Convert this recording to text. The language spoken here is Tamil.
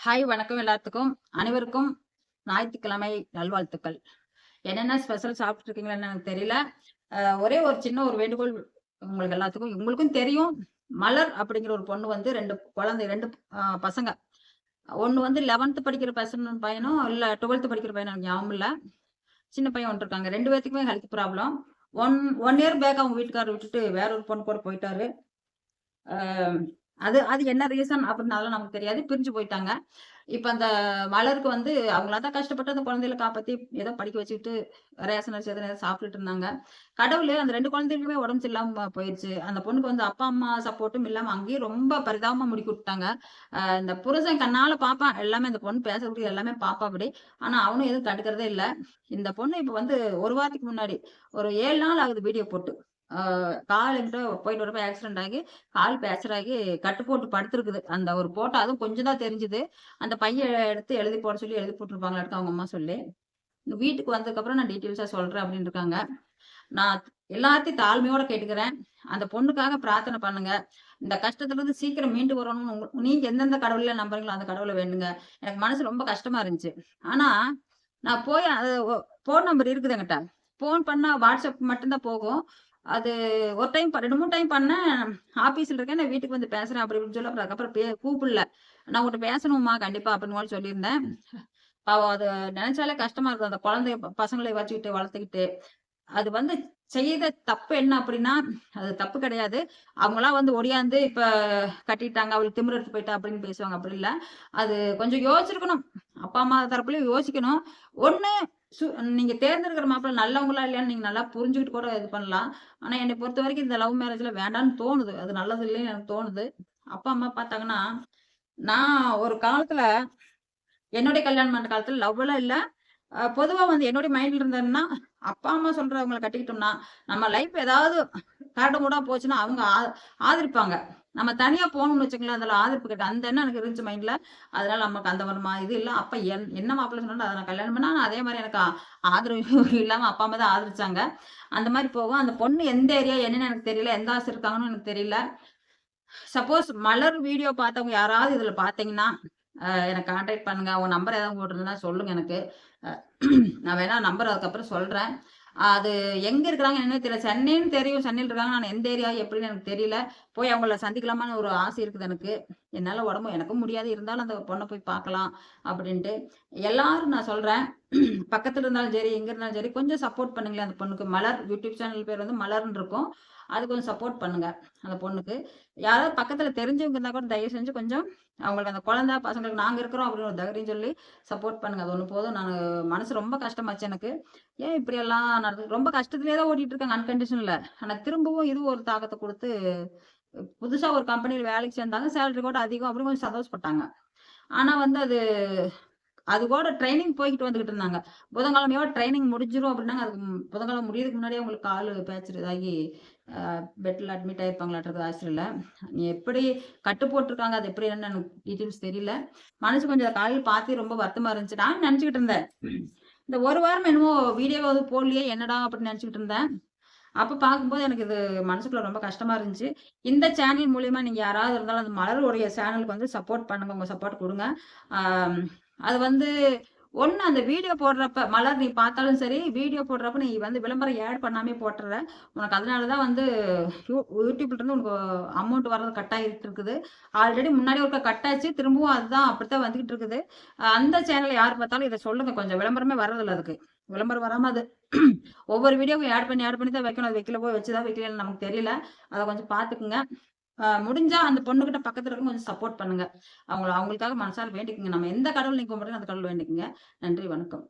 ஹாய் வணக்கம் எல்லாத்துக்கும். அனைவருக்கும் ஞாயிற்றுக்கிழமை நல்வாழ்த்துக்கள். என்னென்ன ஸ்பெஷல் சாப்பிட்டுட்டு இருக்கீங்களான்னு எனக்கு தெரியல. ஒரே ஒரு சின்ன ஒரு வேண்டுகோள் உங்களுக்கு எல்லாத்துக்கும். உங்களுக்கும் தெரியும். மலர் அப்படிங்கிற ஒரு பொண்ணு வந்து 2 குழந்தை 2 பசங்க. ஒண்ணு வந்து 11த் படிக்கிற பையனும், இல்ல 12த் படிக்கிற பையனும் எனக்கு ஞாபகம் இல்ல. சின்ன பையன் ஒண்ணு இருக்காங்க. 2 பேத்துக்குமே ஹெல்த் ப்ராப்ளம். 1 இயர் பேக் அவங்க வீட்டுக்காரர் விட்டுட்டு வேற ஒரு பொண்ணு கூட போயிட்டாரு. அ அது அது என்ன ரீசன் அப்படின்னு அதெல்லாம் நமக்கு தெரியாது. பிரிஞ்சு போயிட்டாங்க. இப்ப அந்த மலருக்கு வந்து அவங்களா தான் கஷ்டப்பட்டு அந்த குழந்தைகள காப்பாத்தி ஏதோ படிக்க வச்சுக்கிட்டு, ரேஷன் அரிசி எதோ சாப்பிட்டுட்டு இருந்தாங்க. கடவுளு அந்த 2 குழந்தைகளுக்குமே உடம்பு சரியில்லாம போயிருச்சு. அந்த பொண்ணுக்கு வந்து அப்பா, அம்மா சப்போர்ட்டும் இல்லாம அங்கேயே ரொம்ப பரிதாபமா முடிக்கி விட்டுட்டாங்க. இந்த புருஷன் கண்ணால பாப்பான். எல்லாமே இந்த பொண்ணு பேசக்கூடிய எல்லாமே பாப்பாப்படி. ஆனா அவனும் எதுவும் தடுக்கிறதே இல்ல. இந்த பொண்ணு இப்ப வந்து 1 வாரத்துக்கு முன்னாடி ஒரு 7 நாள் ஆகுது வீடியோ போட்டு. ஆ கால் எங்கிட்டோ போயிட்டு வரப்ப ஆக்சிடென்ட் ஆகி, கால் பேக்சர் ஆகி கட்டு போட்டு படுத்திருக்குது. அந்த ஒரு போட்டோ அதுவும் கொஞ்சம் தான் தெரிஞ்சுது. அந்த பையன் எடுத்து எழுதி போட சொல்லி எழுதி போட்டுருப்பாங்களாட்டுருக்கு அவங்க அம்மா சொல்லி. வீட்டுக்கு வந்ததுக்கப்புறம் நான் டீட்டெயில்ஸா சொல்றேன் அப்படின்னு இருக்காங்க. நான் எல்லாத்தையும் தாழ்மையோட கேட்டுக்கிறேன். அந்த பொண்ணுக்காக பிரார்த்தனை பண்ணுங்க. இந்த கஷ்டத்துலருந்து சீக்கிரம் மீண்டு வரணும்னு நீங்க எந்தெந்த கடவுள்ல நம்புறீங்களோ அந்த கடவுள வேண்டுங்க. எனக்கு மனசு ரொம்ப கஷ்டமா இருந்துச்சு. ஆனா, நான் போய் அது ஃபோன் நம்பர் இருக்குது என்கிட்ட. ஃபோன் பண்ணா WhatsApp மட்டும் தான் போகும். அது ஒரு டைம் 2, 3 டைம் பண்ணேன். ஆபீஸ்ல இருக்கேன். நான் வீட்டுக்கு வந்து பேசுறேன் அப்படி இப்படின்னு சொல்லி அப்புறம் அதுக்கப்புறம் கூப்பிடல. நான் உன்ட்ட பேசணும்மா கண்டிப்பா அப்படின்னு மாரி சொல்லியிருந்தேன். பாவம் அத நெனச்சாலே கஷ்டமா இருக்குது. அந்த குழந்தைய பசங்கள வச்சுக்கிட்டு வளர்த்துக்கிட்டு. அது வந்து செய்த தப்பு என்ன அப்படின்னா, அது தப்பு கிடையாது. அவங்களா வந்து ஒடியாந்து இப்ப கட்டிட்டாங்க, அவளுக்கு திமிரு எடுத்து போயிட்டா அப்படின்னு பேசுவாங்க. அப்படி இல்ல. அது கொஞ்சம் யோசிச்சிருக்கணும். அப்பா, அம்மா தரப்புலயும் யோசிக்கணும். ஒண்ணு சு நீங்க தேர்ந்தெடுக்கிற மாப்பிள்ளை நல்லவங்களா இல்லையான்னு நீங்க நல்லா புரிஞ்சுகிட்டு கூட இது பண்ணலாம். ஆனா என்னை பொறுத்தவரைக்கும் இந்த லவ் மேரேஜ்ல வேண்டான்னு தோணுது. அது நல்லது இல்லைன்னு எனக்கு தோணுது. அப்பா, அம்மா பார்த்தாங்கன்னா, நான் ஒரு காலத்துல என்னுடைய கல்யாணம் பண்ற காலத்துல லவ்வெல்லாம் இல்ல. பொதுவா வந்து என்னுடைய மைண்ட்ல இருந்ததுன்னா, அப்பா, அம்மா சொல்றவங்கள கட்டிக்கிட்டோம்னா, நம்ம லைஃப் ஏதாவது கரடுமுரடா போச்சுன்னா, அவங்க ஆதரிப்பாங்க. நம்ம தனியா போனோம்னு வச்சுக்கங்களேன், அதுல ஆதரிப்பு கிடையாது. அந்த எண்ணம் எனக்கு இருந்துச்சு மைண்ட்ல. அதனால நமக்கு அந்த ஒரு இது இல்ல. அப்ப என்ன மாப்பிள்ளை சொன்னாலும் அத நான் கல்யாணம் பண்ணா, ஆனா அதே மாரி எனக்கு ஆதரவு இல்லாம அப்பா, அம்மா தான் ஆதரிச்சாங்க. அந்த மாரி போகும். அந்த பொண்ணு எந்த ஏரியா என்னன்னு எனக்கு தெரியல. எந்த ஆசை இருக்காங்கன்னு எனக்கு தெரியல. சப்போஸ் மலர் வீடியோ பார்த்தவங்க யாராவது இதுல பார்த்தீங்கன்னா, எனக்கு கான்டாக்ட் பண்ணுங்க. உங்க நம்பர் ஏதாவது போட்டிருந்ததுன்னா சொல்லுங்க எனக்கு. அ நான் வேணா நம்பர் அதுக்கப்புறம் சொல்றேன். அது எங்க இருக்கிறாங்க என்னன்னே தெரியல. சென்னைன்னு தெரியும். சென்னையில இருக்காங்க. ஆனா எந்த ஏரியா எப்படின்னு எனக்கு தெரியல. போய் அவங்கள சந்திக்கலாமான்னு ஒரு ஆசை இருக்குது எனக்கு. என்னால எனக்கும் முடியாது. இருந்தாலும் அந்த பொண்ண போய் பார்க்கலாம் அப்படின்ட்டு. எல்லாரும் நான் சொல்றேன். பக்கத்துல இருந்தாலும் சரி, எங்க இருந்தாலும் சரி, கொஞ்சம் சப்போர்ட் பண்ணுங்களேன் அந்த பொண்ணுக்கு. மலர் யூடியூப் சேனல் பேர் வந்து மலர்ன்னு இருக்கும். அது கொஞ்சம் சப்போர்ட் பண்ணுங்க அந்த பொண்ணுக்கு. யாராவது பக்கத்துல தெரிஞ்சவங்க இருந்தா கூட தயவு செஞ்சு கொஞ்சம் அவங்களுக்கு அந்த குழந்தை, பசங்களுக்கு நாங்க இருக்கிறோம் அப்படின்னு ஒரு தைரியம் சொல்லி சப்போர்ட் பண்ணுங்க. அது ஒண்ணு போதும். மனசு ரொம்ப கஷ்டமாச்சு எனக்கு. ஏன் இப்படியெல்லாம் நடக்குது? ரொம்ப கஷ்டத்திலேயே தான் ஓட்டிட்டு இருக்காங்க அன்கண்டிஷன்ல. ஆனா திரும்பவும் இது ஒரு தாக்கத்த குடுத்து, புதுசா ஒரு கம்பெனில வேலைக்கு சேர்ந்தாங்க. சேலரி கூட அதிகம் அப்படின்னு கொஞ்சம் சந்தோஷப்பட்டாங்க. ஆனா வந்து அது அது கூட ட்ரெய்னிங் போய்க்கிட்டு வந்துகிட்டு இருந்தாங்க. புதன்கிழமையோட ட்ரெய்னிங் முடிஞ்சிரும் அப்டின்னாங்க. அதுக்கு புதன்கிழமை முடியறதுக்கு முன்னாடியே அவங்களுக்கு காலு பேக்சர் இதாகி பெட்ல அட்மிட் ஆயிருப்பாங்களாட்ருக்கு ஆஸ்பத்திரியில. எப்படி கட்டு போட்டுருக்காங்க. அது எப்படி என்னன்னு எனக்கு டீட்டெயில்ஸ் தெரியல. மனசு கொஞ்சம் காலையில பார்த்தே ரொம்ப வருத்தமா இருந்துச்சு. நானும் நெனச்சுக்கிட்டு இருந்தேன். இந்த 1 வாரம் என்னமோ வீடியோவாவது போடலையே என்னடா அப்படின்னு நெனச்சுக்கிட்டு இருந்தேன். அப்ப பார்க்கும்போது எனக்கு இது மனசுக்குள்ள ரொம்ப கஷ்டமா இருந்துச்சு. இந்த சேனல் மூலியமா நீங்க யாராவது இருந்தாலும் அந்த மலருடைய சேனலுக்கு வந்து சப்போர்ட் பண்ணுங்க. உங்க சப்போர்ட் குடுங்க. ஆம் அது வந்து ஒண்ணு அந்த வீடியோ போடுறப்ப மலர் நீ பார்த்தாலும் சரி, வீடியோ போடுறப்ப நீ வந்து விளம்பரம் பண்ணாமயே போட்டுர்ற. உனக்கு அதனால தான் வந்து யூடியூப்ல இருந்து உனக்கு அமௌண்ட் வர்றது கட் ஆகிட்டு இருக்குது. ஆல்ரெடி முன்னாடி ஒருக்கா கட் ஆச்சு. திரும்பவும் அதுதான் அப்படித்தான் வந்துகிட்டு இருக்குது. அந்த சேனல் யார் பார்த்தாலும் இத சொல்லுங்க. கொஞ்சம் விளம்பரமே வர்றதில்ல அதுக்கு. விளம்பரம் வராம அது ஒவ்வொரு வீடியோவும் ஆட் பண்ணி தான் வைக்கணும். அது வைக்கல வச்சுதா வைக்கலையான்னு நமக்கு தெரியல. அத கொஞ்சம் பார்த்துக்குங்க. முடிஞ்சா அந்த பொண்ணுகிட்ட பக்கத்துல இருக்கவங்க கொஞ்சம் சப்போர்ட் பண்ணுங்க. அவங்களுக்காக மனசார வேண்டிக்கங்க. நம்ம எந்த கடவுள் நீங்க கும்பிடுறீங்களோ அந்த கடவுள் வேண்டிக்கங்க. நன்றி, வணக்கம்.